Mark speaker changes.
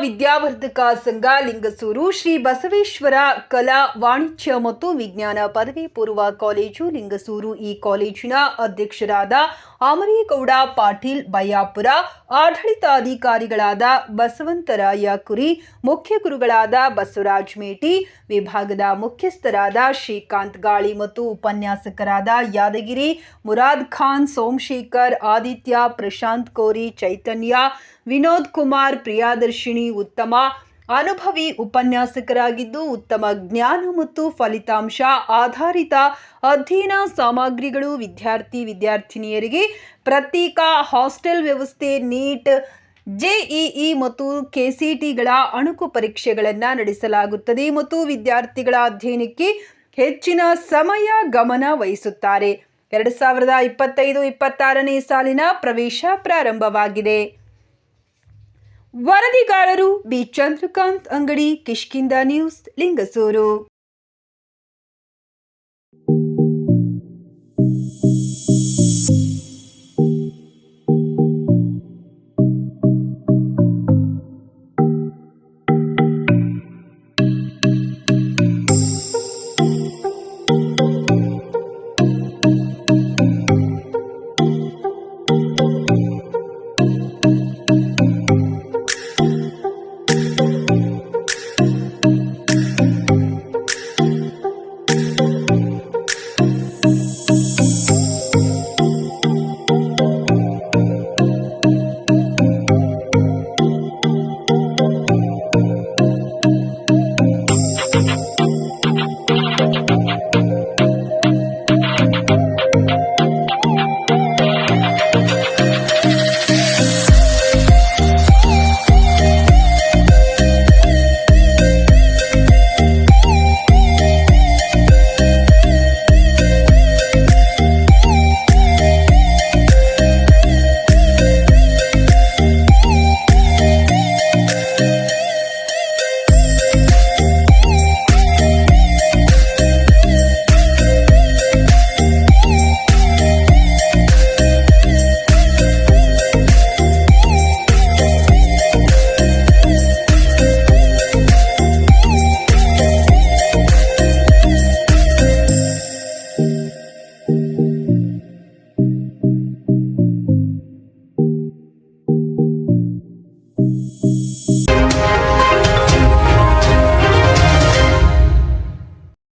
Speaker 1: ವಿದ್ಯಾವರ್ಧಕ ಸಂಘ ಲಿಂಗಸೂರು, ಶ್ರೀ ಬಸವೇಶ್ವರ ಕಲಾ ವಾಣಿಜ್ಯ ಮತ್ತು ವಿಜ್ಞಾನ ಪದವಿ ಪೂರ್ವ ಕಾಲೇಜು ಲಿಂಗಸೂರು ಈ ಕಾಲೇಜಿನ ಅಧ್ಯಕ್ಷರಾದ ಅಮರೇಗೌಡ ಪಾಟೀಲ್ ಬಯ್ಯಾಪುರ, ಆಡಳಿತಾಧಿಕಾರಿಗಳಾದ ಬಸವಂತರಾಯ ಕುರಿ, ಮುಖ್ಯ ಗುರುಗಳಾದ ಬಸವರಾಜ್ ಮೇಟಿ, ವಿಭಾಗದ ಮುಖ್ಯಸ್ಥರಾದ ಶ್ರೀಕಾಂತ್ ಗಾಳಿ ಮತ್ತು ಉಪನ್ಯಾಸಕರಾದ ಯಾದಗಿರಿ ಮುರಾದ್ ಖಾನ್, ಸೋಮಶೇಖರ್, ಆದಿತ್ಯ, ಪ್ರಶಾಂತ್ ಕೋರಿ, ಚೈತನ್ಯ, ವಿನೋದ್ ಕುಮಾರ್, ಪ್ರಿಯದರ್ಶಿನಿ ಉತ್ತಮ ಅನುಭವಿ ಉಪನ್ಯಾಸಕರಾಗಿದ್ದು ಉತ್ತಮ ಜ್ಞಾನ ಮತ್ತು ಫಲಿತಾಂಶ ಆಧಾರಿತ ಅಧ್ಯಯನ ಸಾಮಗ್ರಿಗಳು ವಿದ್ಯಾರ್ಥಿನಿಯರಿಗೆ ಪ್ರತ್ಯೇಕ ಹಾಸ್ಟೆಲ್ ವ್ಯವಸ್ಥೆ, ನೀಟ್, ಜೆಇಇ ಮತ್ತು ಕೆಸಿಟಿಗಳ ಅಣುಕು ಪರೀಕ್ಷೆಗಳನ್ನು ನಡೆಸಲಾಗುತ್ತದೆ ಮತ್ತು ವಿದ್ಯಾರ್ಥಿಗಳ ಅಧ್ಯಯನಕ್ಕೆ ಹೆಚ್ಚಿನ ಸಮಯ ಗಮನ ವಹಿಸುತ್ತಾರೆ. 2025-26ನೇ ಸಾಲಿನ ಪ್ರವೇಶ ಪ್ರಾರಂಭವಾಗಿದೆ. ವರದಿಗಾರರು ಬಿ. ಚಂದ್ರಕಾಂತ್ ಅಂಗಡಿ, ಕಿಷ್ಕಿಂಧ ನ್ಯೂಸ್, ಲಿಂಗಸೂರು.